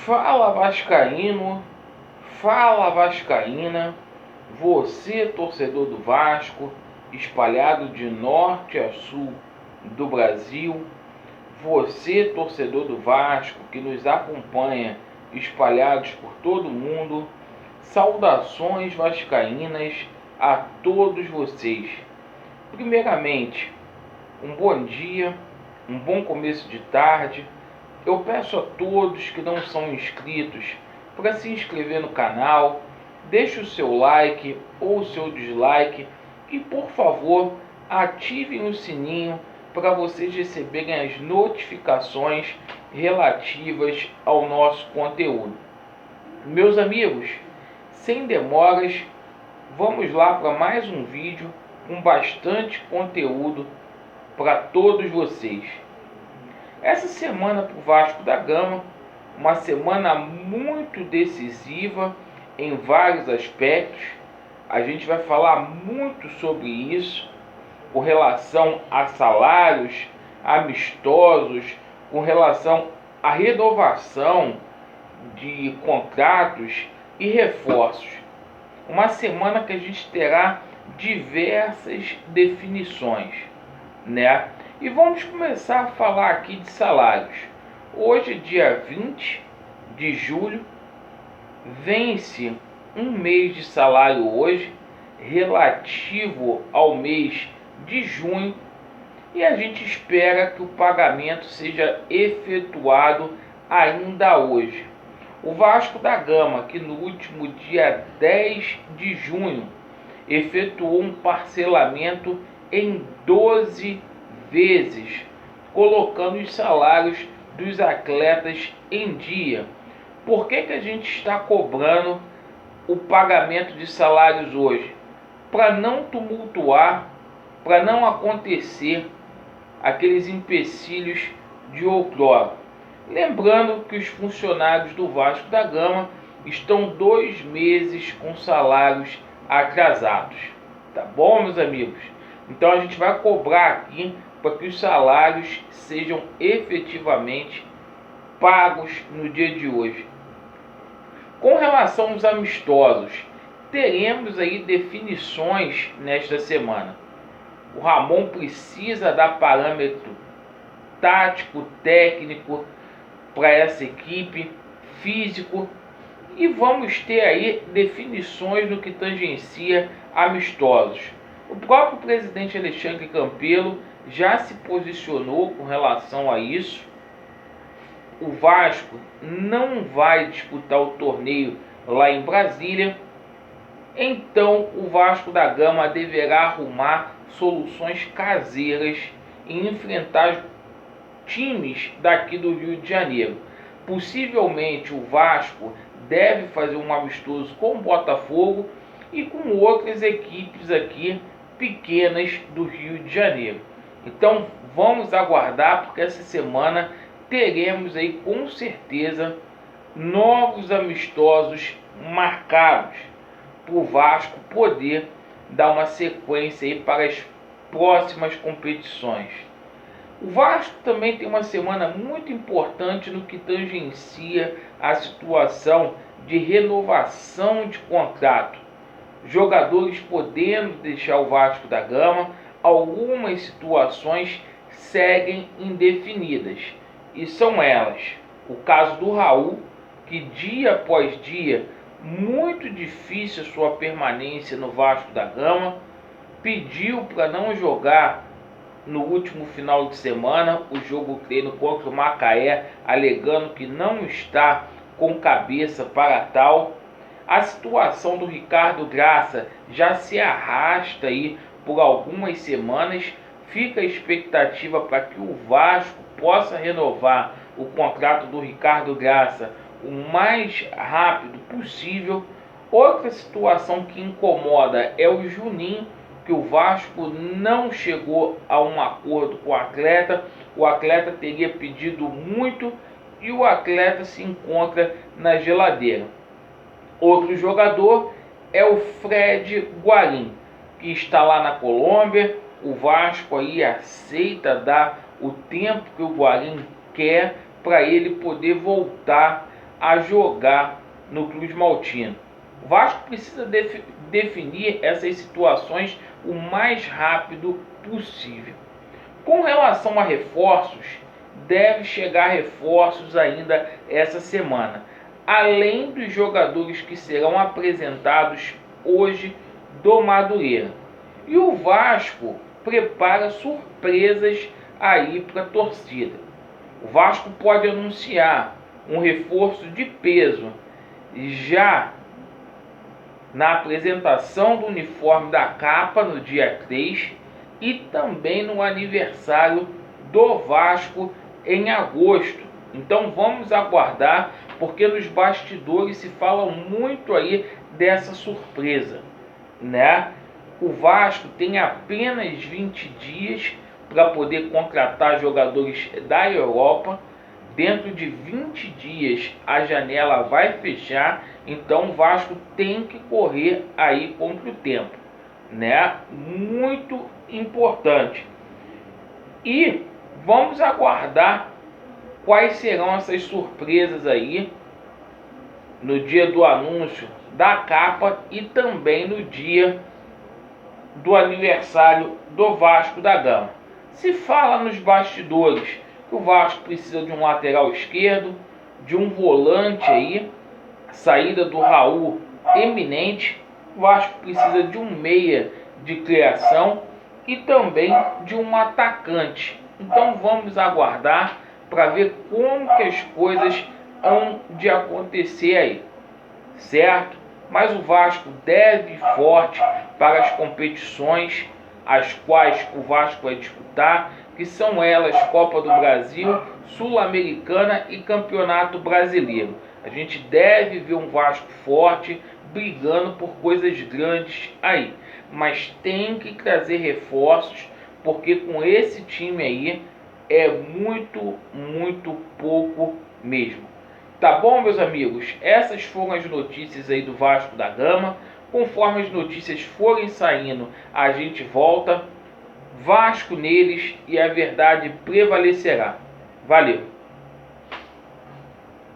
Fala Vascaíno, fala Vascaína, você torcedor do Vasco, espalhado de norte a sul do Brasil, você torcedor do Vasco que nos acompanha espalhados por todo o mundo, saudações vascaínas a todos vocês. Primeiramente, um bom dia, um bom começo de tarde. Eu peço a todos que não são inscritos para se inscrever no canal, deixe o seu like ou o seu dislike e, por favor, ativem o sininho para vocês receberem as notificações relativas ao nosso conteúdo. Meus amigos, sem demoras, vamos lá para mais um vídeo com bastante conteúdo para todos vocês. Essa semana para o Vasco da Gama, uma semana muito decisiva em vários aspectos. A gente vai falar muito sobre isso, com relação a salários amistosos, com relação à renovação de contratos e reforços. Uma semana que a gente terá diversas definições, né? E vamos começar a falar aqui de salários. Hoje, dia 20 de julho, vence um mês de salário hoje, relativo ao mês de junho, e a gente espera que o pagamento seja efetuado ainda hoje. O Vasco da Gama, que no último dia 10 de junho, efetuou um parcelamento em 12 vezes, colocando os salários dos atletas em dia. Por que a gente está cobrando o pagamento de salários hoje? Para não tumultuar, para não acontecer aqueles empecilhos de outrora. Lembrando que os funcionários do Vasco da Gama estão 2 meses com salários atrasados. Tá bom, meus amigos? Então a gente vai cobrar aqui para que os salários sejam efetivamente pagos no dia de hoje. Com relação aos amistosos, teremos aí definições nesta semana. O Ramon precisa dar parâmetro tático, técnico para essa equipe, físico, e vamos ter aí definições no que tangencia amistosos. O próprio presidente Alexandre Campelo já se posicionou com relação a isso. O Vasco não vai disputar o torneio lá em Brasília, então o Vasco da Gama deverá arrumar soluções caseiras e enfrentar times daqui do Rio de Janeiro. Possivelmente o Vasco deve fazer um amistoso com o Botafogo e com outras equipes aqui pequenas do Rio de Janeiro. Então vamos aguardar, porque essa semana teremos aí com certeza novos amistosos marcados para o Vasco poder dar uma sequência aí para as próximas competições. O Vasco também tem uma semana muito importante no que tangencia a situação de renovação de contrato. Jogadores podendo deixar o Vasco da Gama, algumas situações seguem indefinidas. E são elas: o caso do Raul, que dia após dia, muito difícil a sua permanência no Vasco da Gama, pediu para não jogar no último final de semana o jogo treino contra o Macaé, alegando que não está com cabeça para tal. A situação do Ricardo Graça já se arrasta aí por algumas semanas. Fica a expectativa para que o Vasco possa renovar o contrato do Ricardo Graça o mais rápido possível. Outra situação que incomoda é o Juninho, que o Vasco não chegou a um acordo com o atleta teria pedido muito e o atleta se encontra na geladeira. Outro jogador é o Fred Guarim, que está lá na Colômbia. O Vasco aí aceita dar o tempo que o Guarim quer para ele poder voltar a jogar no Cruz Maltino. O Vasco precisa definir essas situações o mais rápido possível. Com relação a reforços, deve chegar reforços ainda essa semana, além dos jogadores que serão apresentados hoje do Madureira. E o Vasco prepara surpresas aí para a torcida. O Vasco pode anunciar um reforço de peso já na apresentação do uniforme da capa no dia 3 e também no aniversário do Vasco em agosto. Então vamos aguardar, porque nos bastidores se fala muito aí dessa surpresa, né? O Vasco tem apenas 20 dias para poder contratar jogadores da Europa. Dentro de 20 dias a janela vai fechar, então o Vasco tem que correr aí contra o tempo, né? Muito importante. E vamos aguardar quais serão essas surpresas aí no dia do anúncio da capa e também no dia do aniversário do Vasco da Gama. Se fala nos bastidores que o Vasco precisa de um lateral esquerdo, de um volante aí, saída do Raul eminente. O Vasco precisa de um meia de criação e também de um atacante. Então vamos aguardar para ver como que as coisas hão de acontecer aí, certo? Mas o Vasco deve ir forte para as competições as quais o Vasco vai disputar, que são elas Copa do Brasil, Sul-Americana e Campeonato Brasileiro. A gente deve ver um Vasco forte, brigando por coisas grandes aí. Mas tem que trazer reforços, porque com esse time aí é muito pouco mesmo. Tá bom, meus amigos? Essas foram as notícias aí do Vasco da Gama. Conforme as notícias forem saindo, a gente volta. Vasco neles e a verdade prevalecerá. Valeu!